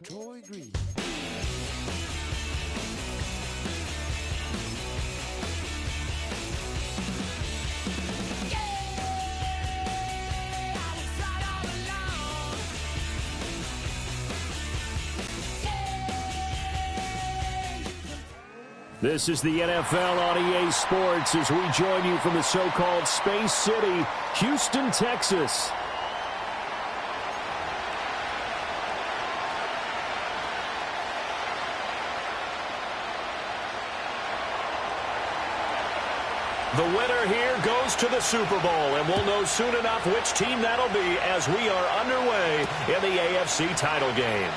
Troy Green. This is the NFL on EA Sports as we join you from the so-called Space City, Houston, Texas. The winner here goes to the Super Bowl, and we'll know soon enough which team that'll be as we are underway in the AFC title game.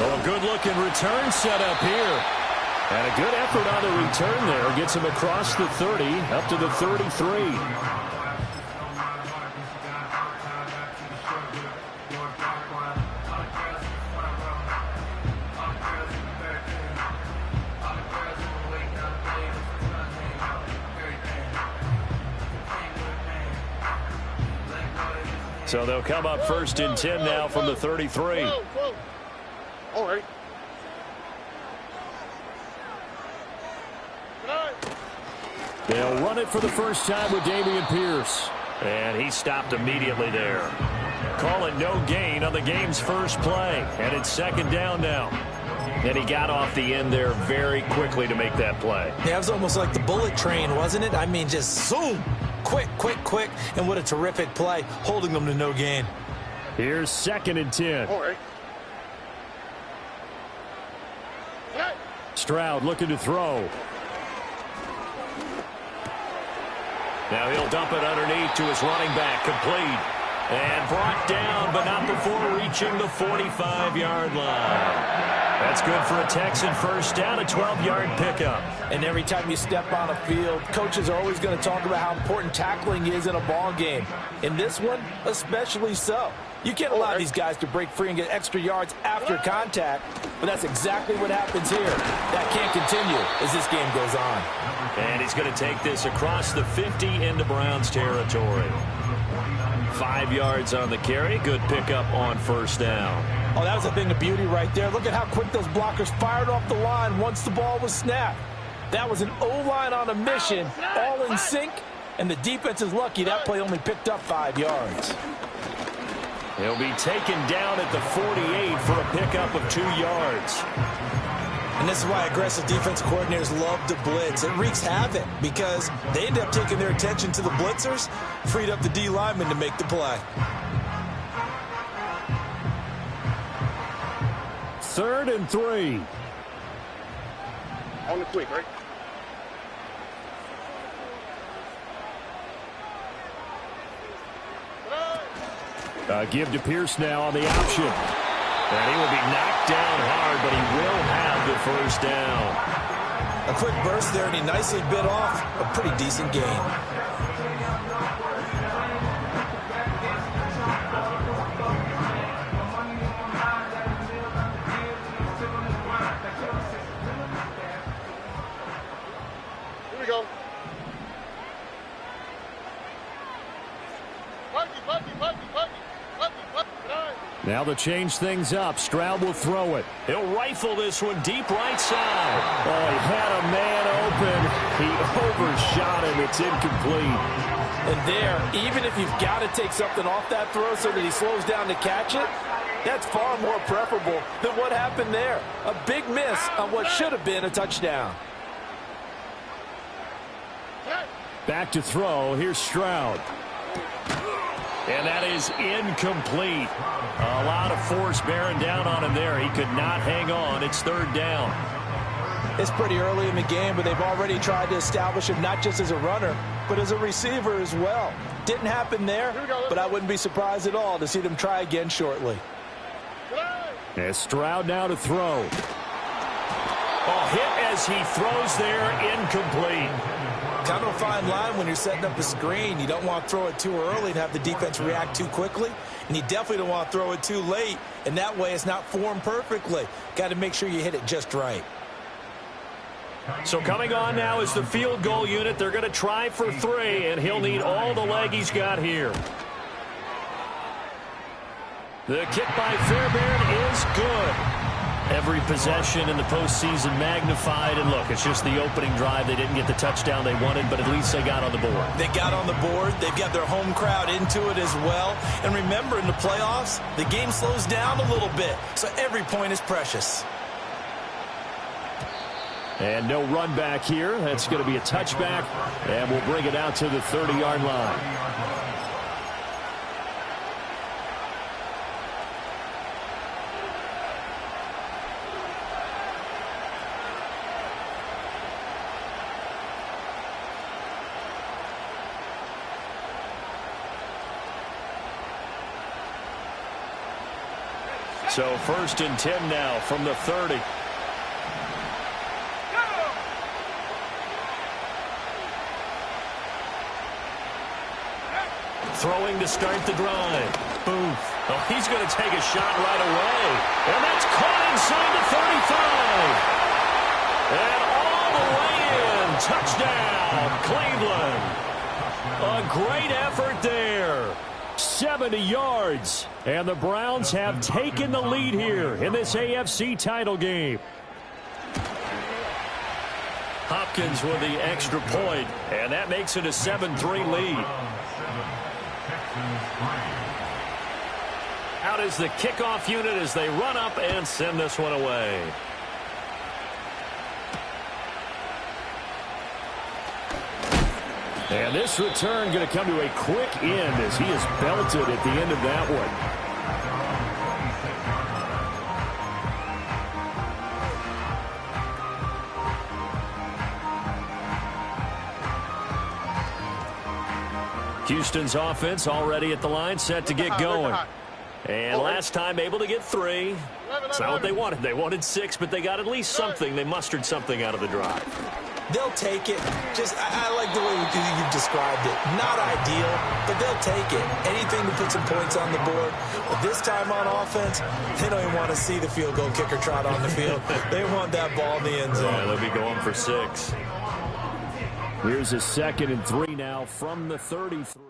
Oh, a good-looking return set up here. And a good effort on the return there. Gets him across the 30, up to the 33. So they'll come up first and 10 now from the 33. All right. They'll run it for the first time with Dameon Pierce. And he stopped immediately there. Call it no gain on the game's first play. And it's second down now. And he got off the end there very quickly to make that play. Yeah, it was almost like the bullet train, wasn't it? I mean, just zoom. Quick, quick, quick. And what a terrific play, holding them to no gain. Here's second and 10. All right. Stroud looking to throw. Now he'll dump it underneath to his running back, complete. And brought down, but not before reaching the 45-yard line. That's good for a Texan first down, a 12-yard pickup. And every time you step on a field, coaches are always going to talk about how important tackling is in a ball game. In this one, especially so. You can't allow these guys to break free and get extra yards after contact, but that's exactly what happens here. That can't continue as this game goes on. And he's going to take this across the 50 into Browns territory. 5 yards on the carry. Good pickup on first down. Oh, that was a thing of beauty right there. Look at how quick those blockers fired off the line once the ball was snapped. That was an O-line on a mission, all in sync, and the defense is lucky that play only picked up 5 yards. He'll be taken down at the 48 for a pickup of 2 yards. And this is why aggressive defensive coordinators love to blitz. It wreaks havoc because they end up taking their attention to the blitzers, freed up the D lineman to make the play. Third and 3. On the quick, right? Give to Pierce now on the option. And he will be knocked down hard, but he will have the first down. A quick burst there, and he nicely bit off a pretty decent gain. Here we go. Now to change things up, Stroud will throw it. He'll rifle this one deep right side. Oh, he had a man open. He overshot him. It's incomplete. And there, even if you've got to take something off that throw so that he slows down to catch it, that's far more preferable than what happened there. A big miss on what should have been a touchdown. Back to throw. Here's Stroud. And that is incomplete. A lot of force bearing down on him there. He could not hang on. It's third down. It's pretty early in the game, but they've already tried to establish him not just as a runner, but as a receiver as well. Didn't happen there, but I wouldn't be surprised at all to see them try again shortly. As Stroud now to throw. Oh, hit as he throws there, incomplete. Kind of a fine line when you're setting up a screen. You don't want to throw it too early and have the defense react too quickly. And you definitely don't want to throw it too late. And that way it's not formed perfectly. Got to make sure you hit it just right. So coming on now is the field goal unit. They're going to try for 3, and he'll need all the leg he's got here. The kick by Fairbairn is good. Every possession in the postseason magnified. And look, it's just the opening drive. They didn't get the touchdown they wanted, but at least they got on the board. They got on the board. They've got their home crowd into it as well. And remember, in the playoffs, the game slows down a little bit. So every point is precious. And no run back here. That's going to be a touchback. And we'll bring it out to the 30-yard line. So 1st and 10 now from the 30. Throwing to start the drive. Boom. Oh, he's going to take a shot right away. And that's caught inside the 35. And all the way in. Touchdown, Cleveland. A great effort there. 70 yards. And the Browns have taken the lead here in this AFC title game. Hopkins with the extra point, and that makes it a 7-3 lead. Out is the kickoff unit as they run up and send this one away. And this return going to come to a quick end as he is belted at the end of that one. Houston's offense already at the line, set to get going. And last time able to get 3. That's not what they wanted. They wanted 6, but they got at least something. They mustered something out of the drive. They'll take it. I like the way you've described it. Not ideal, but they'll take it. Anything to put some points on the board. But this time on offense, they don't even want to see the field goal kicker trot on the field. They want that ball in the end zone. Yeah, they'll be going for 6. Here's a 2nd and 3 now from the 33.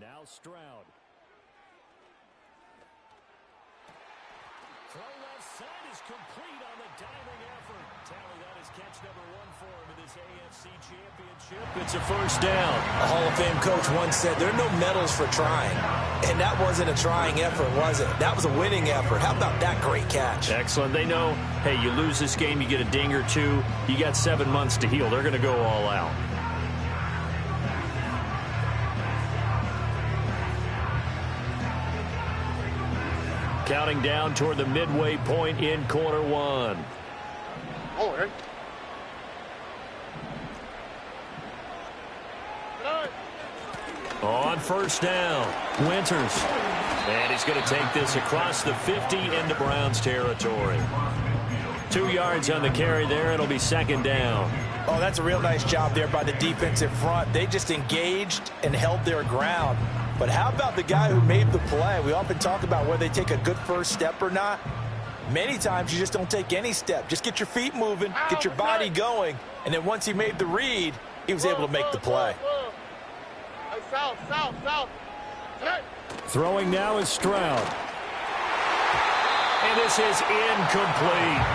Now Stroud. Throw left side is complete on the diving effort. Tally, that is catch number 1 for him in this AFC Championship. It's a first down. A Hall of Fame coach once said there are no medals for trying. And that wasn't a trying effort, was it? That was a winning effort. How about that great catch? Excellent. They know, hey, you lose this game, you get a ding or 2. You got 7 months to heal. They're going to go all out. Counting down toward the midway point in quarter 1. Oh, hey. On first down, Winters. And he's going to take this across the 50 into Browns territory. 2 yards on the carry there. It'll be 2nd down. Oh, that's a real nice job there by the defensive front. They just engaged and held their ground. But how about the guy who made the play? We often talk about whether they take a good first step or not. Many times you just don't take any step. Just get your feet moving, get your body going. And then once he made the read, he was able to make the play. South. Throwing now is Stroud. And this is incomplete.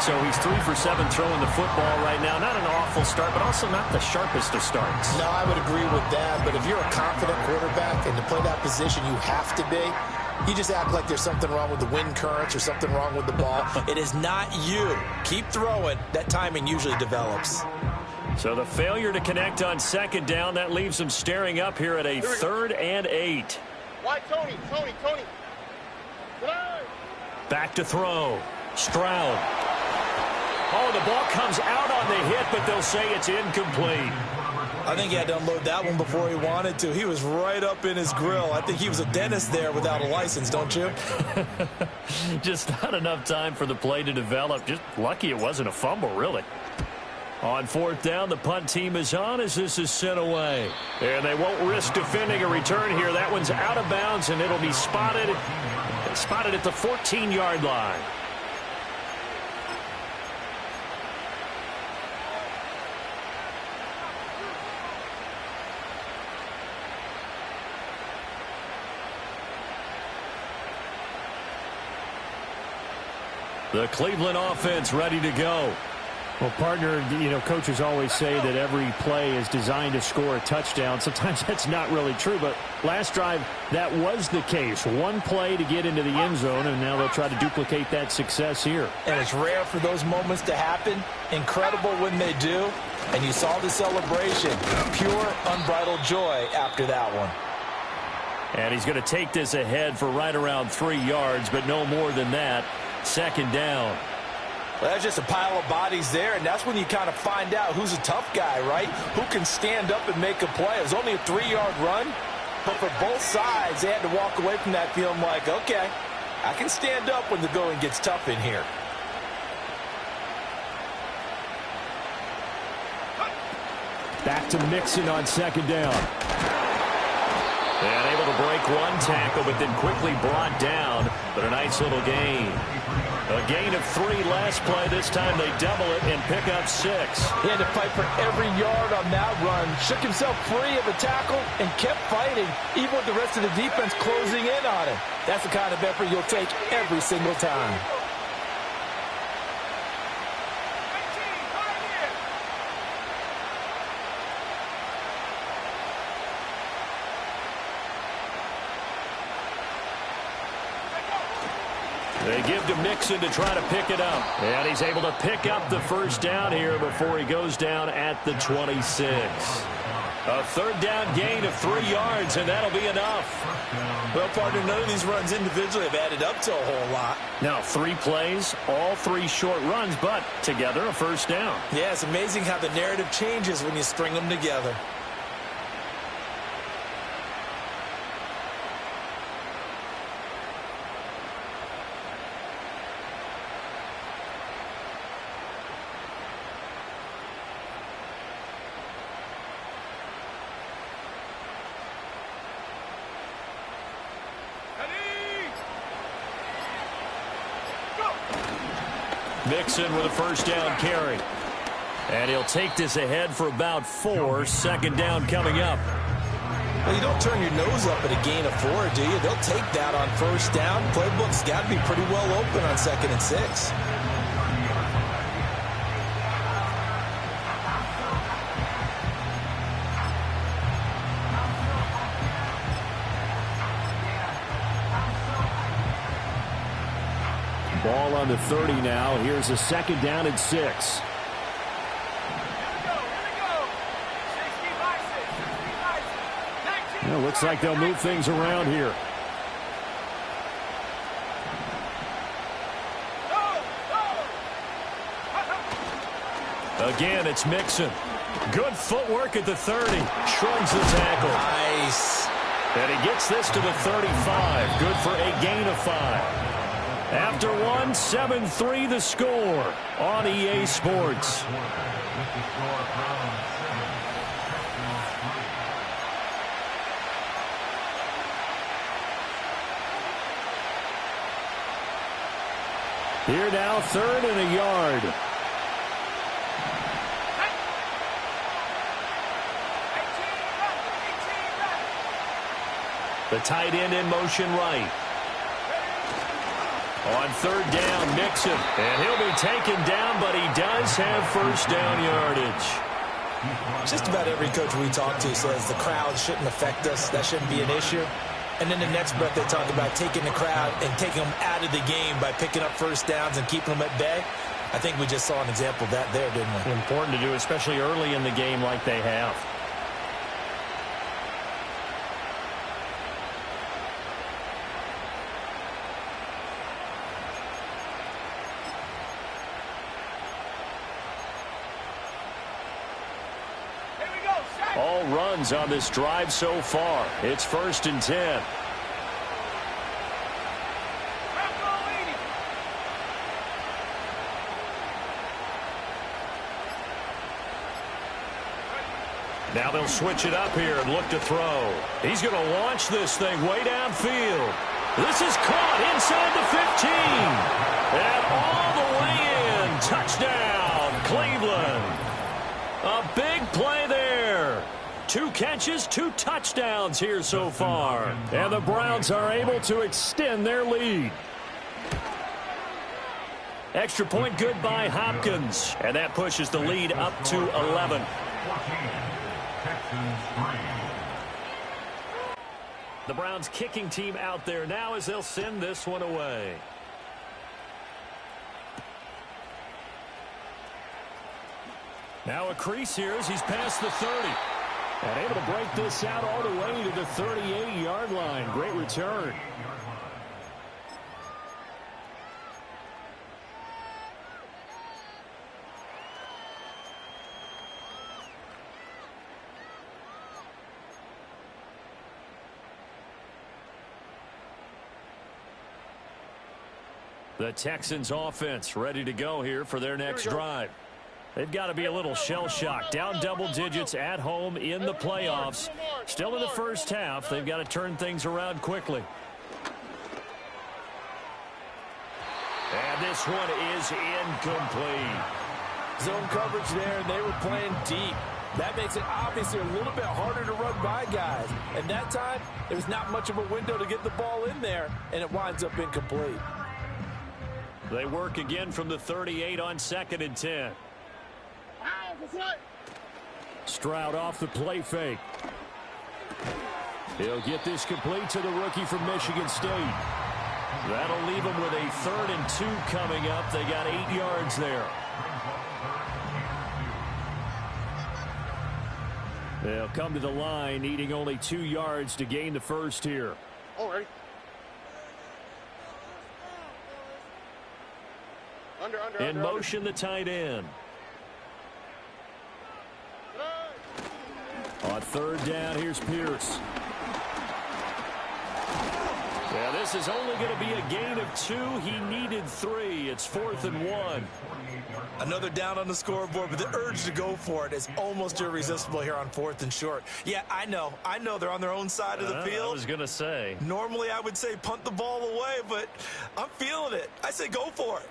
So he's 3 for 7 throwing the football right now. Not an awful start, but also not the sharpest of starts. No, I would agree with that. But if you're a confident quarterback and to play that position you have to be, you just act like there's something wrong with the wind currents or something wrong with the ball. It is not you. Keep throwing. That timing usually develops. So the failure to connect on 2nd down, that leaves them staring up here at a 3rd and 8. Why, Tony? Back to throw. Stroud. Oh, the ball comes out on the hit, but they'll say it's incomplete. I think he had to unload that one before he wanted to. He was right up in his grill. I think he was a dentist there without a license, don't you? Just not enough time for the play to develop. Just lucky it wasn't a fumble, really. On 4th down, the punt team is on as this is sent away. And they won't risk defending a return here. That one's out of bounds, and it'll be spotted at the 14-yard line. The Cleveland offense ready to go. Well, partner, coaches always say that every play is designed to score a touchdown. Sometimes that's not really true, but last drive, that was the case. One play to get into the end zone, and now they'll try to duplicate that success here. And it's rare for those moments to happen. Incredible when they do. And you saw the celebration. Pure, unbridled joy after that one. And he's going to take this ahead for right around 3 yards, but no more than that. Second down. Well, that's just a pile of bodies there, and that's when you kind of find out who's a tough guy, right? Who can stand up and make a play. It was only a 3-yard run, but for both sides, they had to walk away from that feeling like, okay, I can stand up when the going gets tough in here. Back to Mixon on second down. And able to break one tackle, but then quickly brought down, but a nice little gain. A gain of 3 last play. This time they double it and pick up 6. He had to fight for every yard on that run. Shook himself free of a tackle and kept fighting, even with the rest of the defense closing in on him. That's the kind of effort you'll take every single time. They give to Mixon to try to pick it up. And he's able to pick up the first down here before he goes down at the 26. A third down gain of 3 yards, and that'll be enough. Well, partner, none of these runs individually have added up to a whole lot. Now, 3 plays, all 3 short runs, but together a first down. Yeah, it's amazing how the narrative changes when you string them together. Mixon with a first down carry. And he'll take this ahead for about 4. Second down coming up. Well, you don't turn your nose up at a gain of 4, do you? They'll take that on first down. Playbook's got to be pretty well open on 2nd and 6. Ball on the 30 now. Here's a second down and 6. Well, looks like they'll move things around here. Again, it's Mixon. Good footwork at the 30. Shrugs the tackle. Nice. And he gets this to the 35. Good for a gain of 5. After 1, 7-3 the score on EA Sports. Here now, 3rd and a yard. The tight end in motion right. On 3rd down, Mixon. And he'll be taken down, but he does have first down yardage. Just about every coach we talk to says the crowd shouldn't affect us. That shouldn't be an issue. And then the next breath they talk about taking the crowd and taking them out of the game by picking up first downs and keeping them at bay. I think we just saw an example of that there, didn't we? Important to do, especially early in the game like they have. All runs on this drive so far. It's 1st and 10. Now they'll switch it up here and look to throw. He's going to launch this thing way downfield. This is caught inside the 15. And all the way in. Touchdown, Cleveland. A big play there. 2 catches, 2 touchdowns here so far. And the Browns are able to extend their lead. Extra point good by Hopkins. And that pushes the lead up to 11. The Browns kicking team out there now as they'll send this one away. Now a crease here as he's past the 30. And able to break this out all the way to the 38-yard line. Great return. The Texans offense ready to go here for their next drive. They've got to be a little shell-shocked. Down double digits at home in the playoffs. Still in the first half. They've got to turn things around quickly. And this one is incomplete. Zone coverage there, and they were playing deep. That makes it obviously a little bit harder to run by guys. And that time, there's not much of a window to get the ball in there, and it winds up incomplete. They work again from the 38 on 2nd and 10. Stroud off the play fake. He'll get this complete to the rookie from Michigan State. That'll leave him with a 3rd and 2 coming up. They got 8 yards there. They'll come to the line needing only 2 yards to gain the first here. All right. In motion, the tight end. On 3rd down, here's Pierce. Yeah, this is only going to be a gain of 2. He needed 3. It's 4th and 1. Another down on the scoreboard, but the urge to go for it is almost irresistible here on 4th and short. Yeah, I know they're on their own side of the field. I was going to say. Normally, I would say punt the ball away, but I'm feeling it. I say go for it.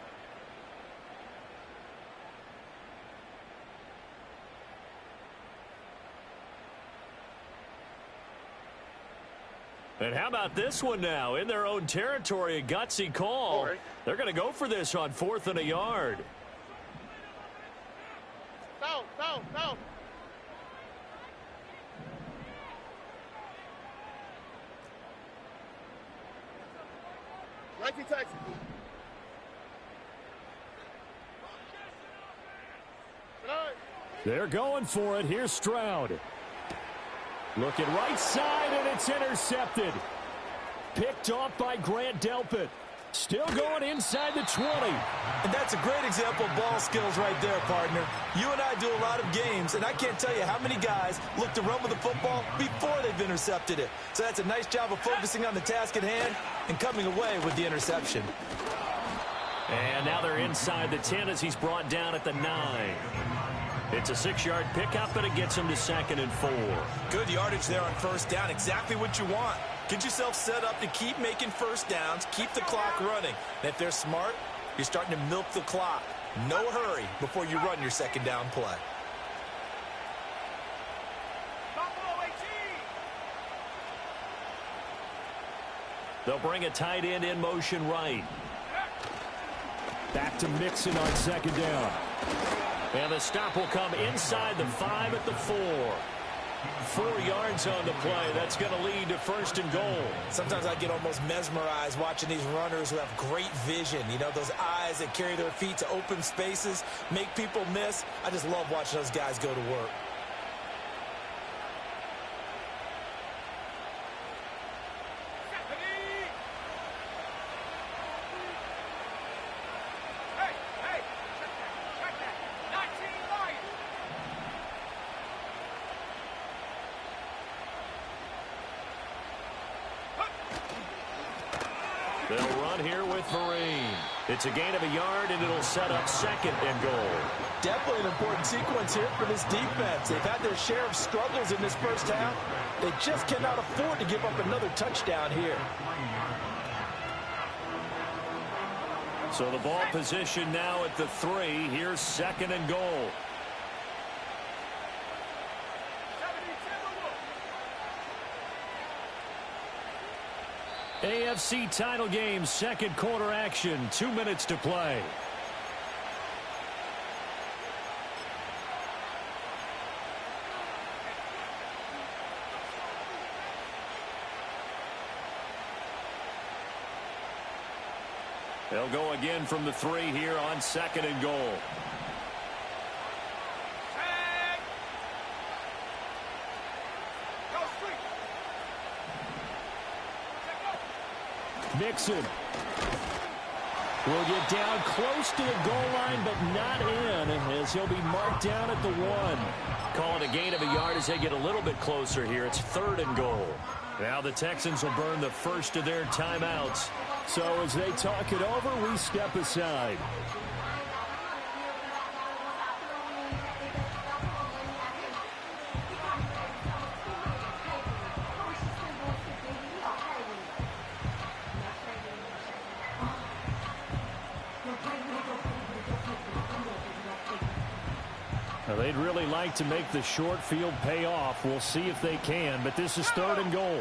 And how about this one now? In their own territory, a gutsy call. Right. They're going to go for this on 4th and a yard. Foul. 19 Texans. They're going for it. Here's Stroud. Looking right side, and it's intercepted. Picked off by Grant Delpit. Still going inside the 20. And that's a great example of ball skills right there, partner. You and I do a lot of games, and I can't tell you how many guys look to run with the football before they've intercepted it. So that's a nice job of focusing on the task at hand and coming away with the interception. And now they're inside the 10 as he's brought down at the 9. It's a 6-yard pickup, but it gets him to 2nd and 4. Good yardage there on 1st down. Exactly what you want. Get yourself set up to keep making 1st downs, keep the clock running. And if they're smart, you're starting to milk the clock. No hurry before you run your 2nd down play. They'll bring a tight end in motion right. Back to Mixon on 2nd down. And the stop will come inside the 5 at the 4. 4 yards on the play. That's going to lead to 1st and goal. Sometimes I get almost mesmerized watching these runners who have great vision. You know, those eyes that carry their feet to open spaces, make people miss. I just love watching those guys go to work. They'll run here with Vereen. It's a gain of a yard, and it'll set up 2nd and goal. Definitely an important sequence here for this defense. They've had their share of struggles in this first half. They just cannot afford to give up another touchdown here. So the ball position now at the 3. Here's 2nd and goal. AFC title game, 2nd quarter action. 2 minutes to play. They'll go again from the 3 here on 2nd and goal. Mixon will get down close to the goal line, but not in, as he'll be marked down at the 1. Calling a gain of a yard as they get a little bit closer here. It's 3rd and goal. Now the Texans will burn the first of their timeouts. So as they talk it over, we step aside. Well, they'd really like to make the short field pay off. We'll see if they can, but this is 3rd and goal.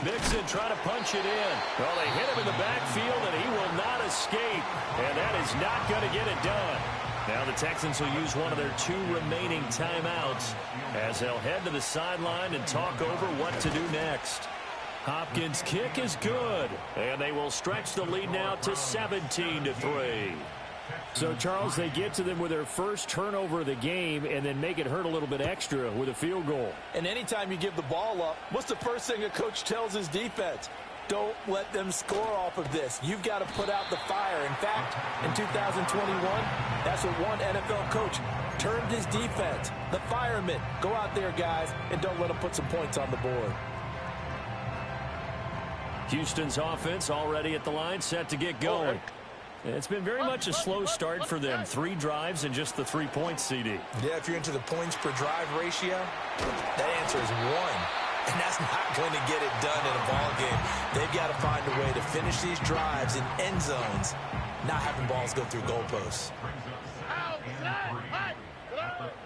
Mixon trying to punch it in. Well, they hit him in the backfield, and he will not escape. And that is not going to get it done. Now the Texans will use one of their 2 remaining timeouts as they'll head to the sideline and talk over what to do next. Hopkins' kick is good, and they will stretch the lead now to 17-3. So, Charles, they get to them with their first turnover of the game and then make it hurt a little bit extra with a field goal. And anytime you give the ball up, what's the first thing a coach tells his defense? Don't let them score off of this. You've got to put out the fire. In fact, in 2021, that's what one NFL coach termed his defense. The firemen. Go out there, guys, and don't let them put some points on the board. Houston's offense already at the line, set to get going. It's been very much a slow start for them. 3 drives and just the 3 points, CD. Yeah, if you're into the points per drive ratio, that answer is 1. And that's not going to get it done in a ball game. They've got to find a way to finish these drives in end zones, not having balls go through goalposts.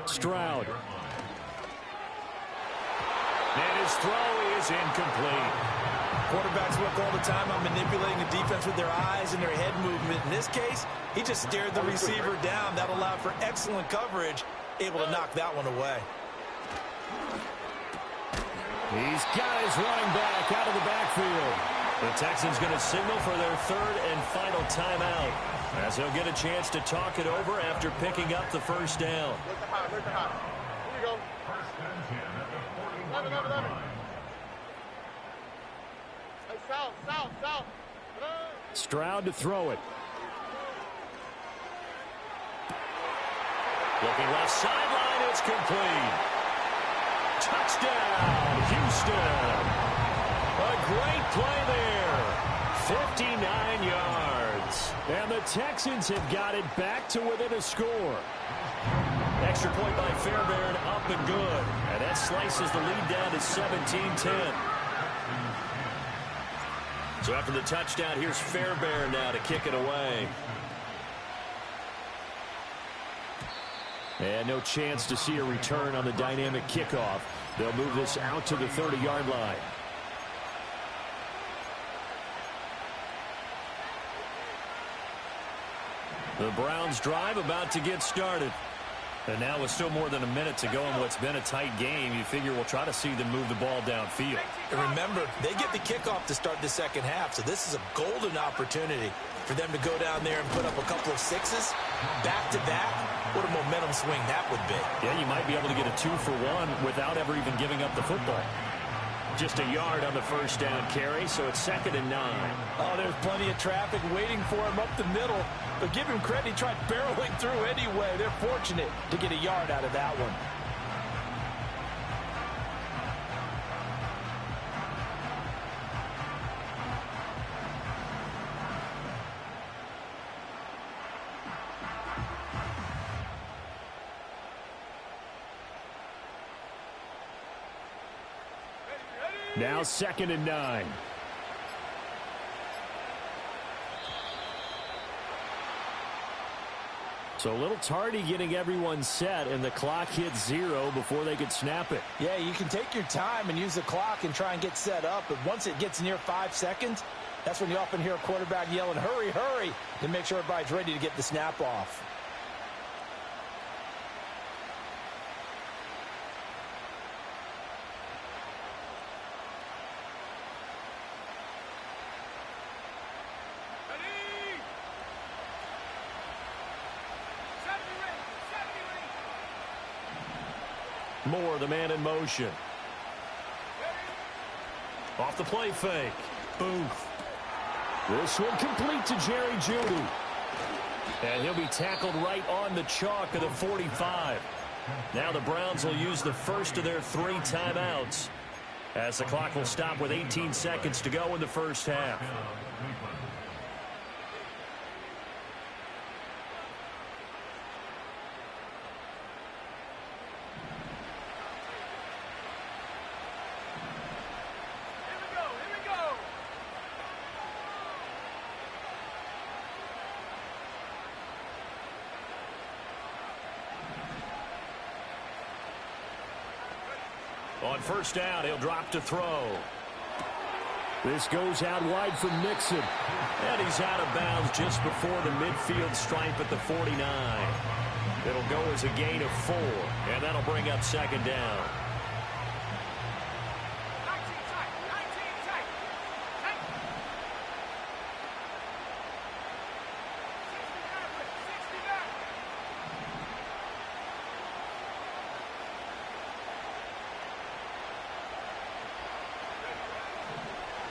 Stroud. And his throw is incomplete. Quarterbacks work all the time on manipulating the defense with their eyes and their head movement. In this case, he just stared the receiver down. That allowed for excellent coverage, able to knock that one away. He's got his running back out of the backfield. The Texans going to signal for their 3rd and final timeout as they'll get a chance to talk it over after picking up the first down. Here you go. 11. South. Stroud to throw it. Looking left sideline, it's complete. Touchdown, Houston. A great play there. 59 yards. And the Texans have got it back to within a score. Extra point by Fairbairn, up and good. And that slices the lead down to 17-10. So after the touchdown, here's Fairbairn now to kick it away. And no chance to see a return on the dynamic kickoff. They'll move this out to the 30-yard line. The Browns drive about to get started. And now with still more than a minute to go in what's been a tight game, you figure we'll try to see them move the ball downfield. And remember, they get the kickoff to start the second half, so this is a golden opportunity for them to go down there and put up a couple of 6s back-to-back. What a momentum swing that would be. Yeah, you might be able to get a 2-for-1 without ever even giving up the football. Just a yard on the first down carry, so it's 2nd and 9. Oh, there's plenty of traffic waiting for him up the middle. But give him credit, he tried barreling through anyway. They're fortunate to get a yard out of that one. Now 2nd and 9. So a little tardy getting everyone set, and the clock hits 0 before they could snap it. Yeah, you can take your time and use the clock and try and get set up, but once it gets near 5 seconds, that's when you often hear a quarterback yelling, hurry, hurry, to make sure everybody's ready to get the snap off. Moore, the man in motion. Off the play fake. Booth. This one complete to Jerry Jeudy. And he'll be tackled right on the chalk of the 45. Now the Browns will use the first of their 3 timeouts, as the clock will stop with 18 seconds to go in the first half. On first down, he'll drop to throw. This goes out wide from Mixon. And he's out of bounds just before the midfield stripe at the 49. It'll go as a gain of 4, and that'll bring up second down.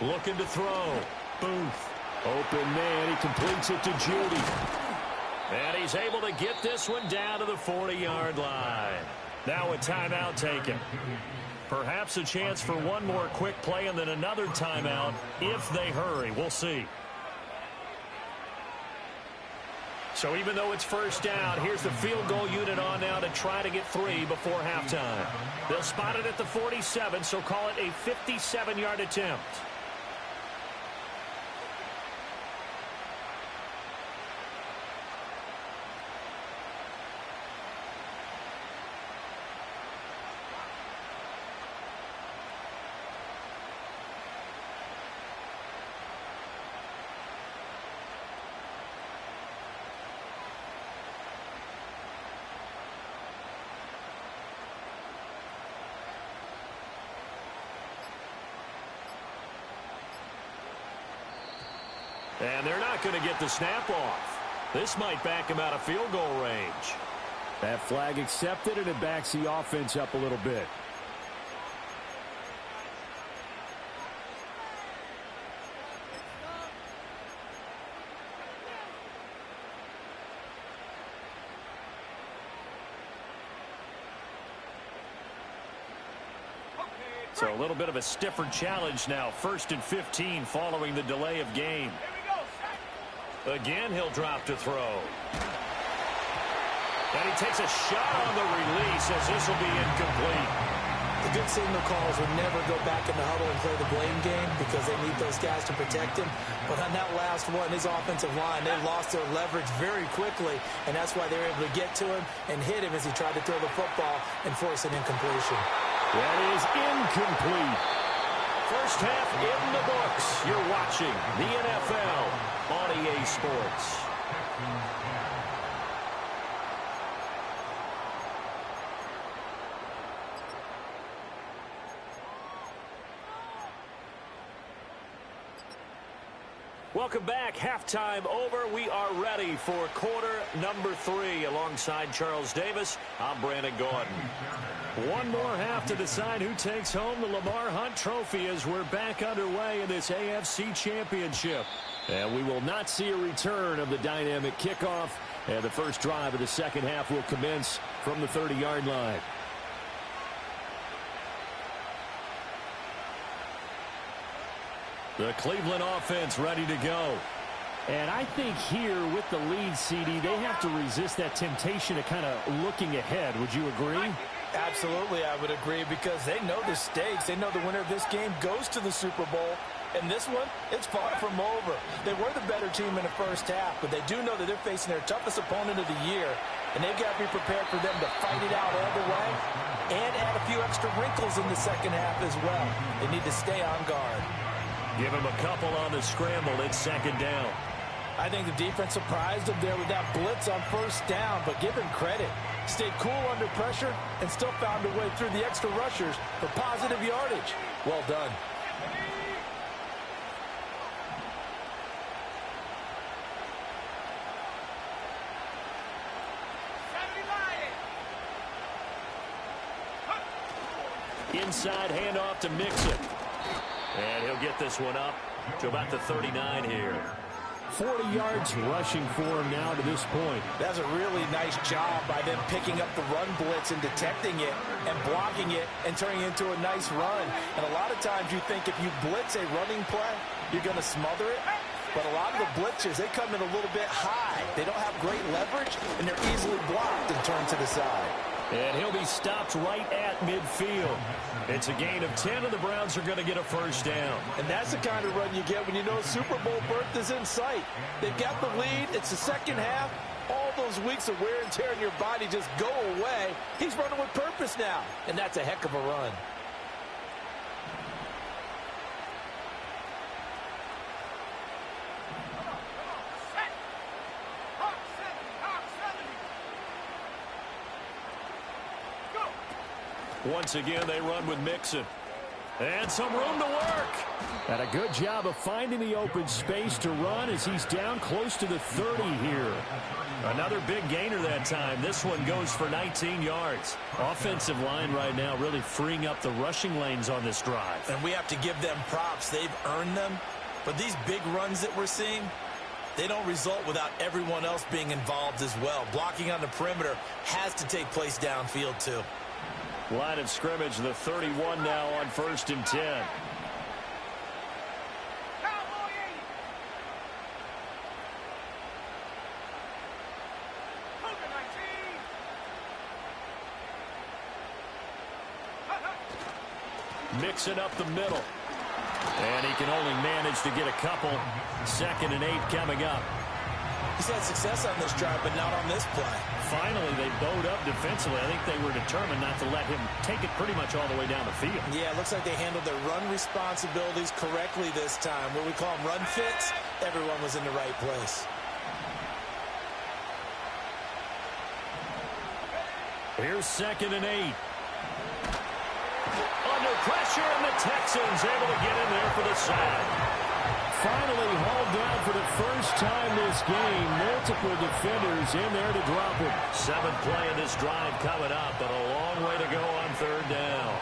Looking to throw. Booth. Open man. He completes it to Jeudy. And he's able to get this one down to the 40-yard line. Now a timeout taken. Perhaps a chance for one more quick play and then another timeout if they hurry. We'll see. So even though it's first down, here's the field goal unit on now to try to get 3 before halftime. They'll spot it at the 47, so call it a 57-yard attempt. And they're not going to get the snap off. This might back him out of field goal range. That flag accepted, and it backs the offense up a little bit. So a little bit of a stiffer challenge now. 1st and 15 following the delay of game. Again, he'll drop to throw. And he takes a shot on the release as this will be incomplete. The good signal calls will never go back in the huddle and play the blame game because they need those guys to protect him. But on that last one, his offensive line, they lost their leverage very quickly, and that's why they were able to get to him and hit him as he tried to throw the football and force an incompletion. That is incomplete. First half in the books. You're watching the NFL on EA Sports. Welcome back. Halftime over. We are ready for quarter number 3. Alongside Charles Davis, I'm Brandon Gordon. One more half to decide who takes home the Lamar Hunt Trophy as we're back underway in this AFC Championship. And we will not see a return of the dynamic kickoff. And the first drive of the second half will commence from the 30-yard line. The Cleveland offense ready to go. And I think here with the lead, CD, they have to resist that temptation of kind of looking ahead. Would you agree? Absolutely, I would agree, because they know the stakes. They know the winner of this game goes to the Super Bowl. And this one, it's far from over. They were the better team in the first half, but they do know that they're facing their toughest opponent of the year. And they've got to be prepared for them to fight it out all the way and add a few extra wrinkles in the second half as well. They need to stay on guard. Give him a couple on the scramble. It's second down. I think the defense surprised him there with that blitz on first down, but give him credit. Stayed cool under pressure and still found a way through the extra rushers for positive yardage. Well done. Inside handoff to Mixon. And he'll get this one up to about the 39 here. 40 yards rushing for him now to this point. That's a really nice job by them picking up the run blitz and detecting it and blocking it and turning it into a nice run. And a lot of times you think if you blitz a running play, you're going to smother it. But a lot of the blitzers, they come in a little bit high. They don't have great leverage, and they're easily blocked and turned to the side. And he'll be stopped right at midfield. It's a gain of 10, and the Browns are going to get a first down. And that's the kind of run you get when you know Super Bowl berth is in sight. They've got the lead. It's the second half. All those weeks of wear and tear in your body just go away. He's running with purpose now, and that's a heck of a run. Once again, they run with Mixon. And some room to work. And a good job of finding the open space to run as he's down close to the 30 here. Another big gainer that time. This one goes for 19 yards. Offensive line right now really freeing up the rushing lanes on this drive. And we have to give them props. They've earned them. But these big runs that we're seeing, they don't result without everyone else being involved as well. Blocking on the perimeter has to take place downfield too. Line of scrimmage, the 31 now on 1st and 10. Mixing up the middle. And he can only manage to get a couple. 2nd and 8 coming up. He's had success on this drive, but not on this play. Finally, they bowed up defensively. I think they were determined not to let him take it pretty much all the way down the field. Yeah, it looks like they handled their run responsibilities correctly this time. What we call them run fits, everyone was in the right place. Here's 2nd and 8. Under pressure, and the Texans able to get in there for the sack. Finally hauled down for the first time this game. Multiple defenders in there to drop him. 7th play of this drive coming up, but a long way to go on 3rd down.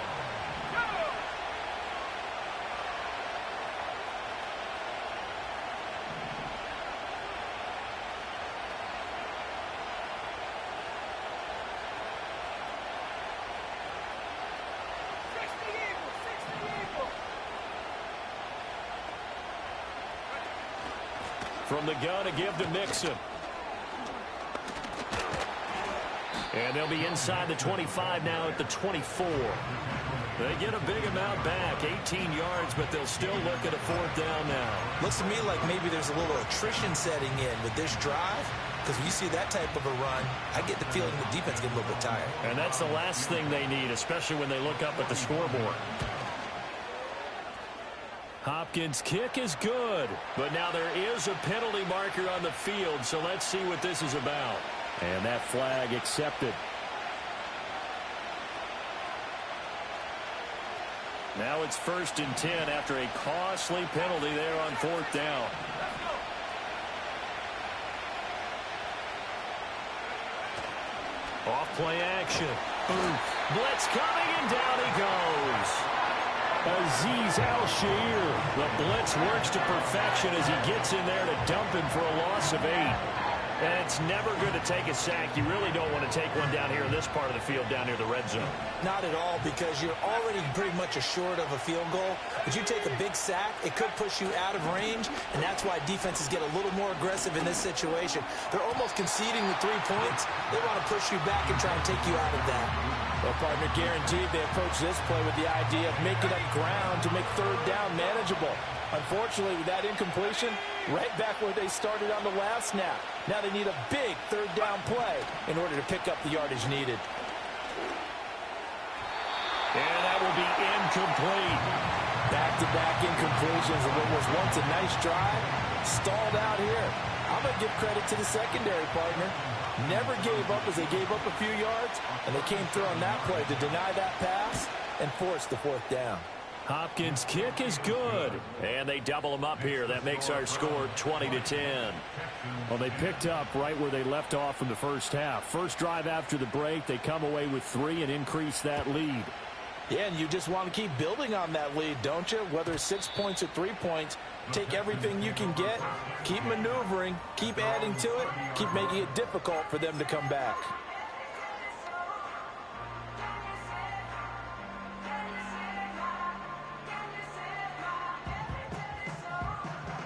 From the gun, a give to Mixon. And they'll be inside the 25 now at the 24. They get a big amount back, 18 yards, but they'll still look at a 4th down now. Looks to me like maybe there's a little attrition setting in with this drive, because when you see that type of a run, I get the feeling the defense gets a little bit tired. And that's the last thing they need, especially when they look up at the scoreboard. Hopkins' kick is good, but now there is a penalty marker on the field, so let's see what this is about. And that flag accepted. Now it's 1st and 10 after a costly penalty there on 4th down. Off play action. Blitz coming, and down he goes. Azeez Al-Shaair. The blitz works to perfection as he gets in there to dump him for a loss of 8. And it's never good to take a sack. You really don't want to take one down here in this part of the field down near the red zone. Not at all, because you're already pretty much assured of a field goal. But you take a big sack, it could push you out of range, and that's why defenses get a little more aggressive in this situation. They're almost conceding the 3 points. They want to push you back and try and take you out of that. Well, partner, guaranteed they approach this play with the idea of making up ground to make 3rd down manageable. Unfortunately, with that incompletion, right back where they started on the last snap. Now they need a big 3rd down play in order to pick up the yardage needed. And that will be incomplete. Back-to-back incompletions of what was once a nice drive. Stalled out here. I'm going to give credit to the secondary, partner. Never gave up as they gave up a few yards, and they came through on that play to deny that pass and force the 4th down. Hopkins' kick is good, and they double him up here. That makes our score 20-10. Well, they picked up right where they left off in the first half. First drive after the break, they come away with 3 and increase that lead. Yeah, and you just want to keep building on that lead, don't you? Whether it's 6 points or 3 points, take everything you can get, keep maneuvering, keep adding to it, keep making it difficult for them to come back.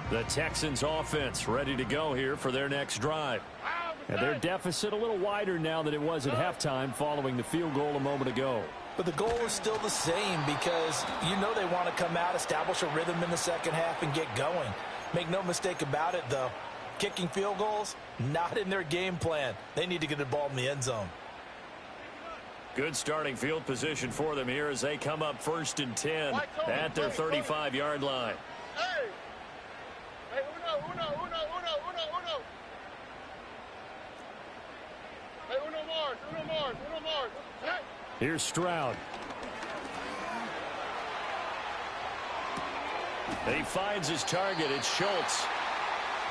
The Texans offense ready to go here for their next drive. And their deficit a little wider now than it was at halftime following the field goal a moment ago. But the goal is still the same because you know they want to come out, establish a rhythm in the second half, and get going. Make no mistake about it, though. Kicking field goals, not in their game plan. They need to get the ball in the end zone. Good starting field position for them here as they come up 1st and 10 at their 35-yard line. Hey! Hey, uno. Hey, uno Mars. Hey. Here's Stroud. He finds his target. It's Schultz.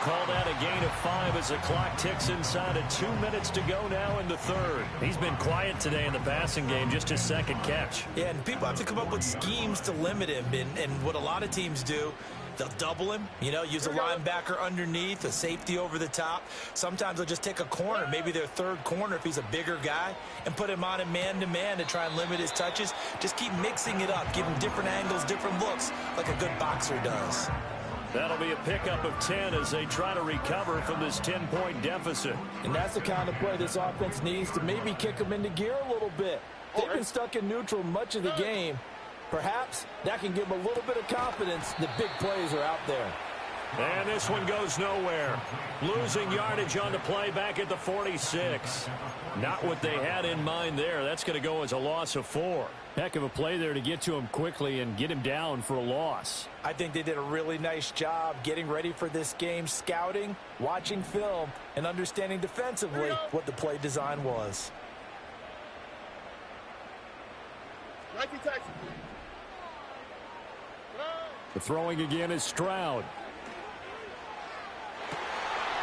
Called out a gain of 5 as the clock ticks inside of 2 minutes to go now in the third. He's been quiet today in the passing game, just his second catch. Yeah, and people have to come up with schemes to limit him. And what a lot of teams do, they'll double him, use a linebacker underneath, a safety over the top. Sometimes they'll just take a corner, maybe their third corner if he's a bigger guy, and put him on a man-to-man to try and limit his touches. Just keep mixing it up, give him different angles, different looks, like a good boxer does. That'll be a pickup of 10 as they try to recover from this 10-point deficit. And that's the kind of play this offense needs to maybe kick them into gear a little bit. They've been stuck in neutral much of the game. Perhaps that can give them a little bit of confidence that big plays are out there. And this one goes nowhere. Losing yardage on the play back at the 46. Not what they had in mind there. That's going to go as a loss of 4. Heck of a play there to get to him quickly and get him down for a loss. I think they did a really nice job getting ready for this game, scouting, watching film, and understanding defensively what the play design was. Nike Texas. The throwing again is Stroud.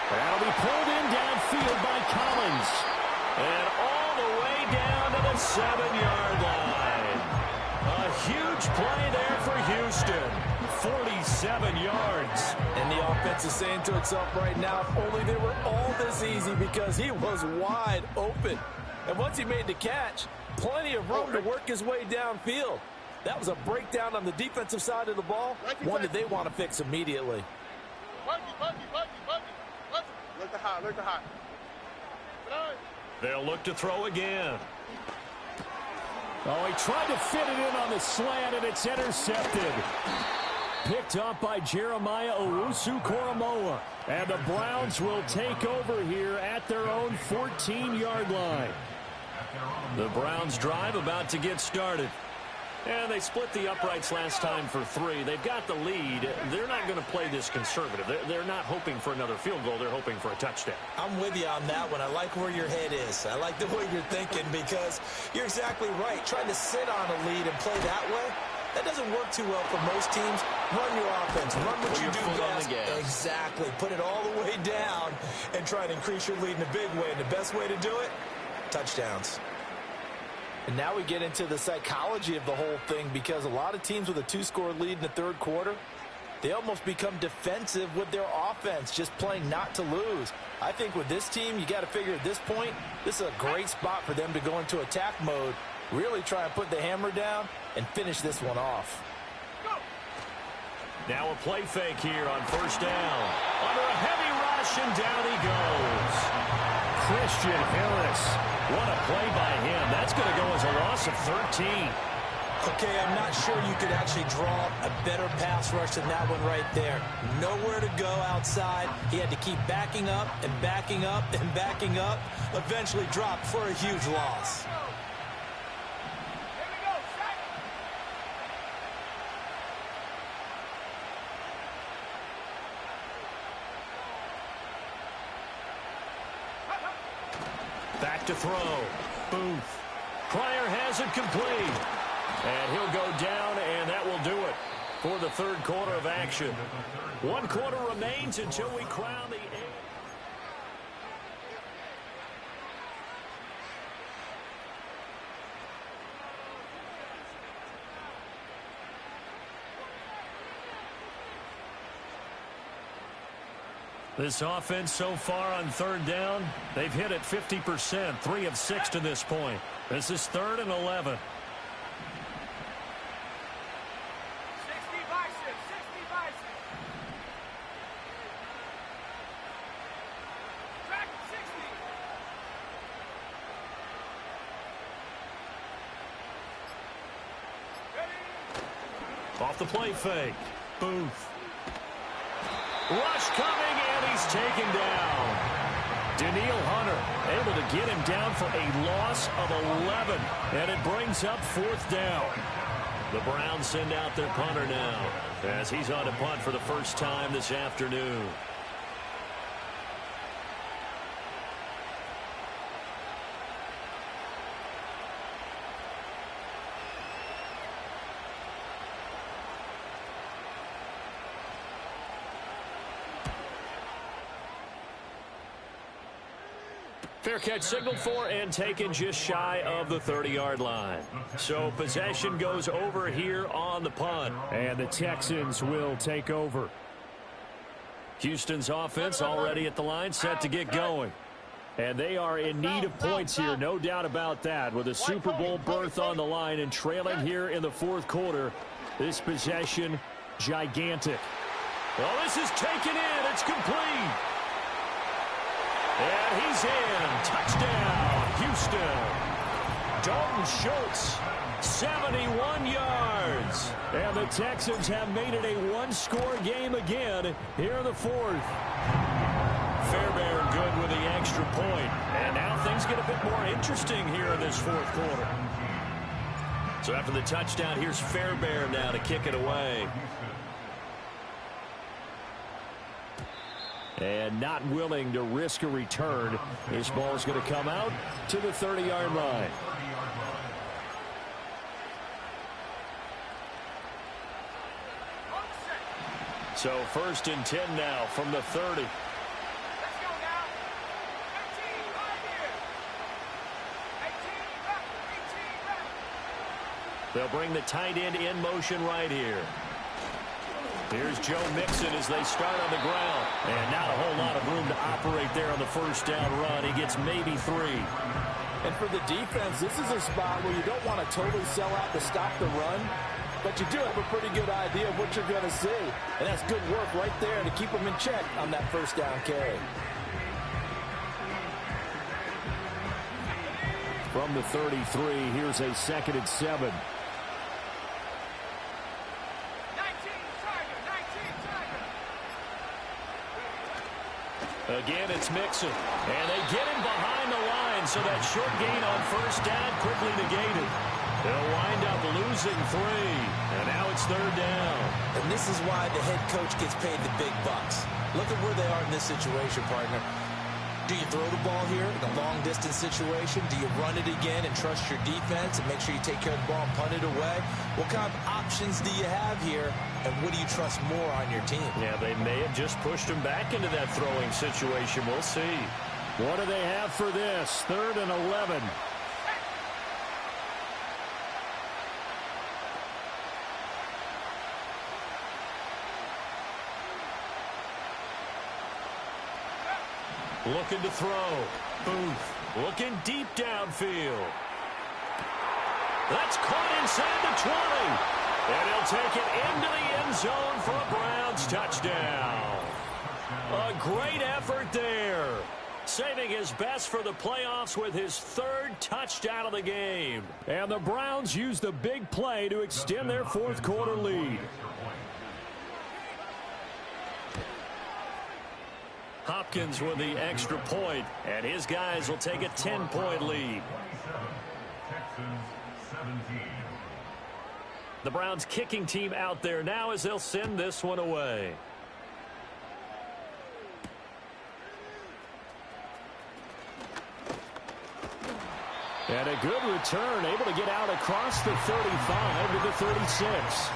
That'll be pulled in downfield by Collins. And all the way down to the 7-yard line. A huge play there for Houston. 47 yards. And the offense is saying to itself right now, if only they were all this easy, because he was wide open. And once he made the catch, plenty of room to work his way downfield. That was a breakdown on the defensive side of the ball, one that they want to fix immediately. Buggy. Look to high. They'll look to throw again. Oh, he tried to fit it in on the slant, and it's intercepted. Picked up by Jeremiah Owusu-Koramoah. And the Browns will take over here at their own 14-yard line. The Browns drive about to get started. And they split the uprights last time for 3. They've got the lead. They're not going to play this conservative. They're not hoping for another field goal. They're hoping for a touchdown. I'm with you on that one. I like where your head is. I like the way you're thinking, because you're exactly right. Trying to sit on a lead and play that way, that doesn't work too well for most teams. Run your offense. Run what you do best. Exactly. Put it all the way down and try to increase your lead in a big way. And the best way to do it, touchdowns. And now we get into the psychology of the whole thing, because a lot of teams with a 2-score lead in the third quarter, they almost become defensive with their offense, just playing not to lose. I think with this team, you got to figure at this point, this is a great spot for them to go into attack mode, really try and put the hammer down and finish this one off. Now a play fake here on 1st down. Under a heavy rush, and down he goes. Christian Harris. What a play by him. That's going to go as a loss of 13. Okay, I'm not sure you could actually draw a better pass rush than that one right there. Nowhere to go outside. He had to keep backing up and backing up and backing up. Eventually dropped for a huge loss. Back to throw. Booth. Pryor has it complete. And he'll go down, and that will do it for the third quarter of action. 1 quarter remains until we crown the This offense so far on third down, they've hit it 50%, 3 of 6 to this point. This is 3rd and 11. 60 bicep, 60 bicep. Track 60. Ready? Off the play fake. Booth. Rush coming, and he's taken down. Daniil Hunter able to get him down for a loss of 11, and it brings up 4th down. The Browns send out their punter now as he's on to punt for the first time this afternoon. Fair catch signaled for and taken just shy of the 30-yard line. So possession goes over here on the punt. And the Texans will take over. Houston's offense already at the line, set to get going. And they are in need of points here, no doubt about that. With a Super Bowl berth on the line and trailing here in the 4th quarter, this possession, gigantic. Well, this is taken in. It's complete. And he's in. Touchdown, Houston. Dalton Schultz, 71 yards. And the Texans have made it a one-score game again here in the 4th. Fairbairn good with the extra point. And now things get a bit more interesting here in this 4th quarter. So after the touchdown, here's Fairbairn now to kick it away. And not willing to risk a return. This ball is going to come out to the 30-yard line. So 1st and 10 now from the 30. Let's go now. 18 right here. 18 left. 18 left. They'll bring the tight end in motion right here. Here's Joe Mixon as they start on the ground. And not a whole lot of room to operate there on the 1st down run. He gets maybe 3. And for the defense, this is a spot where you don't want to totally sell out to stop the run, but you do have a pretty good idea of what you're going to see. And that's good work right there to keep them in check on that 1st down carry. From the 33, here's a 2nd and 7. Again, it's Mixon. And they get him behind the line, so that short gain on 1st down quickly negated. They'll wind up losing 3. And now it's 3rd down. And this is why the head coach gets paid the big bucks. Look at where they are in this situation, partner. Do you throw the ball here in a long-distance situation? Do you run it again and trust your defense and make sure you take care of the ball and punt it away? What kind of options do you have here, and what do you trust more on your team? Yeah, they may have just pushed him back into that throwing situation. We'll see. What do they have for this? 3rd and 11. Looking to throw. Booth looking deep downfield. That's caught inside the 20. And he'll take it into the end zone for a Browns touchdown. A great effort there. Saving his best for the playoffs with his 3rd touchdown of the game. And the Browns use the big play to extend their 4th quarter lead. Hopkins with the extra point, and his guys will take a 10-point lead. The Browns kicking team out there now as they'll send this one away. And a good return, able to get out across the 35 to the 36.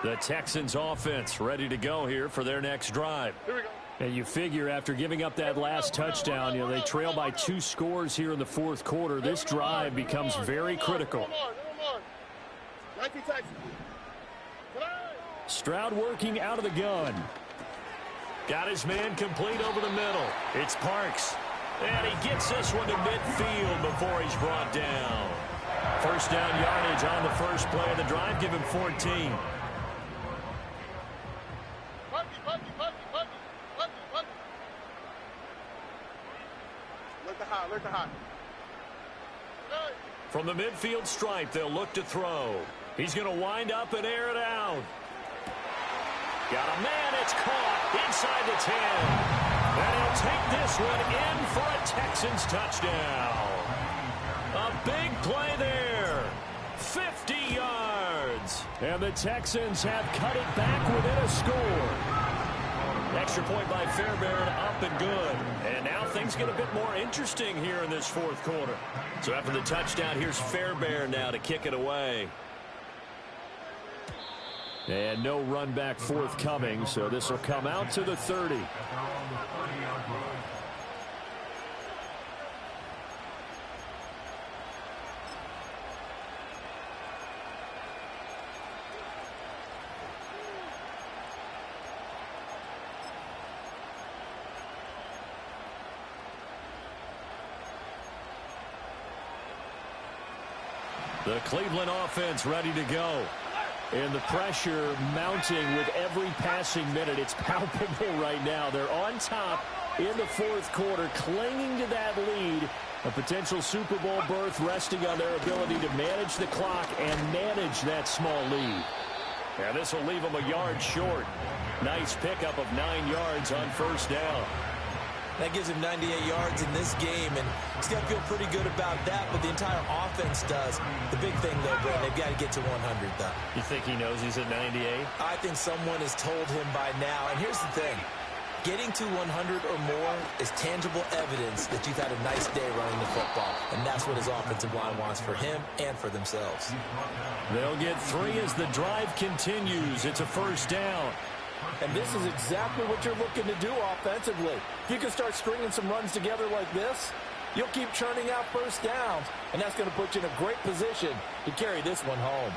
The Texans offense ready to go here for their next drive. Here we go. And you figure after giving up that last touchdown, they trail by 2 scores here in the fourth quarter. This drive becomes very critical. Stroud working out of the gun. Got his man complete over the middle. It's Parks. And he gets this one to midfield before he's brought down. First down yardage on the first play of the drive. Give him 14. From the midfield stripe, they'll look to throw. He's going to wind up and air it out. Got a man, it's caught inside the 10. And he'll take this one in for a Texans touchdown. A big play there. 50 yards. And the Texans have cut it back within a score. Extra point by Fairbairn, up and good. And now things get a bit more interesting here in this fourth quarter. So after the touchdown, here's Fairbairn now to kick it away. And no run back forthcoming, so this will come out to the 30. The Cleveland offense ready to go. And the pressure mounting with every passing minute. It's palpable right now. They're on top in the fourth quarter, clinging to that lead. A potential Super Bowl berth resting on their ability to manage the clock and manage that small lead. And this will leave them a yard short. Nice pickup of 9 yards on first down. That gives him 98 yards in this game, and he's got to feel pretty good about that, but the entire offense does. The big thing, though, Brent, they've got to get to 100, though. You think he knows he's at 98? I think someone has told him by now. And here's the thing. Getting to 100 or more is tangible evidence that you've had a nice day running the football, and that's what his offensive line wants for him and for themselves. They'll get 3 as the drive continues. It's a first down. And this is exactly what you're looking to do offensively. If you can start stringing some runs together like this, you'll keep churning out first downs, and that's going to put you in a great position to carry this one home.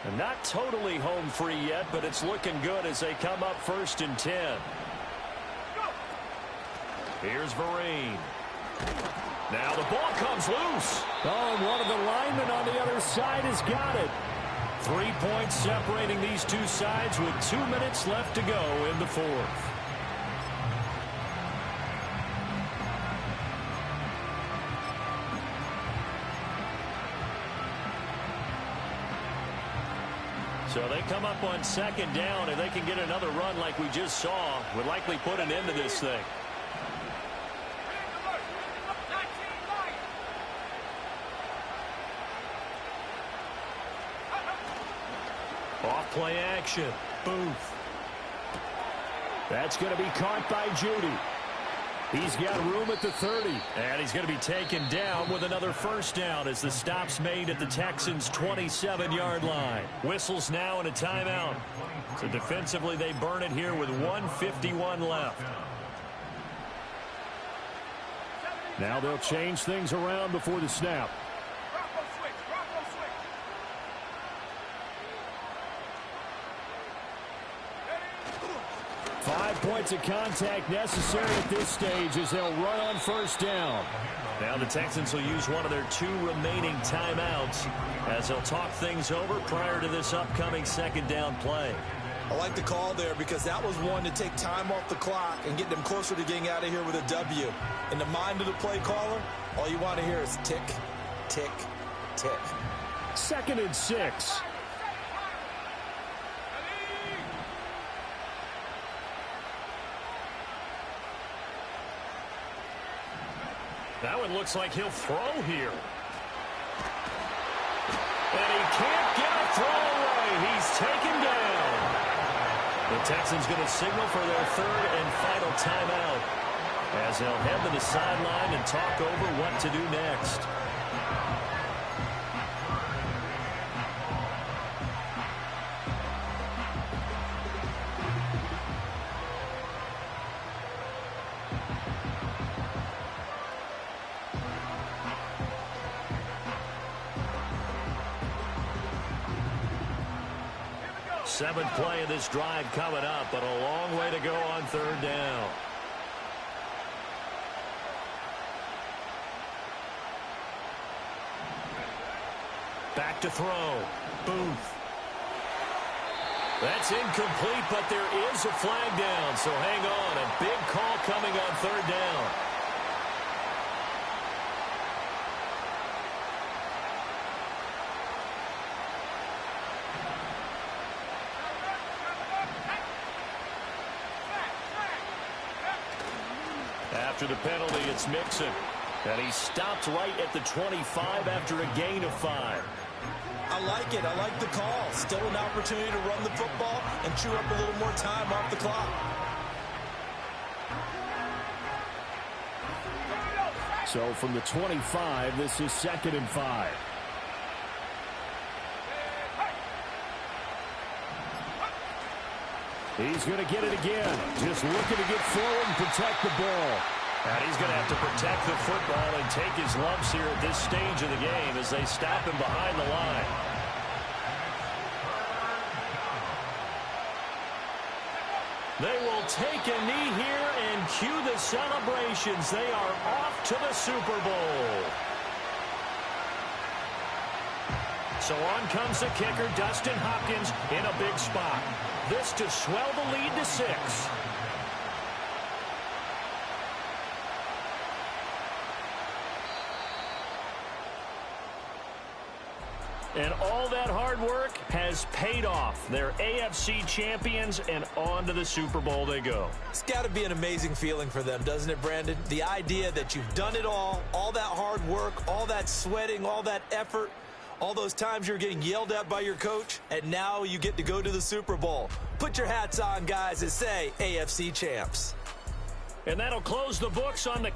And not totally home free yet, but it's looking good as they come up 1st and 10. Here's Vereen. Now the ball comes loose. Oh, and one of the linemen on the other side has got it. 3 points separating these two sides with 2 minutes left to go in the fourth. So they come up on 2nd down, and they can get another run like we just saw. Would likely put an end to this thing. Off-play action. Booth. That's going to be caught by Judy. He's got room at the 30. And he's going to be taken down with another first down as the stop's made at the Texans' 27-yard line. Whistles now and a timeout. So defensively, they burn it here with 1:51 left. Now they'll change things around before the snap. 5 points of contact necessary at this stage as they'll run on first down. Now the Texans will use one of their 2 remaining timeouts as they'll talk things over prior to this upcoming 2nd down play. I like the call there because that was one to take time off the clock and get them closer to getting out of here with a W. In the mind of the play caller, all you want to hear is tick, tick, tick. 2nd and 6. That one looks like he'll throw here. And he can't get a throw away. He's taken down. The Texans going to signal for their 3rd and final timeout. as they'll head to the sideline and talk over what to do next. Seventh play of this drive coming up, but a long way to go on third down. Back to throw. Booth. That's incomplete, but there is a flag down, so hang on. A big call coming on third down. After the penalty, it's Mixon. And he stopped right at the 25 after a gain of 5. I like it. I like the call. Still an opportunity to run the football and chew up a little more time off the clock. So from the 25, this is 2nd and 5. He's going to get it again. Just looking to get forward and protect the ball. And he's going to have to protect the football and take his lumps here at this stage of the game as they stop him behind the line. They will take a knee here and cue the celebrations. They are off to the Super Bowl. So on comes the kicker, Dustin Hopkins, in a big spot. This to swell the lead to 6. And all that hard work has paid off. They're AFC champions, and on to the Super Bowl they go. It's got to be an amazing feeling for them, doesn't it, Brandon? The idea that you've done it all that hard work, all that sweating, all that effort, all those times you're getting yelled at by your coach, and now you get to go to the Super Bowl. Put your hats on, guys, and say AFC champs. And that'll close the books on the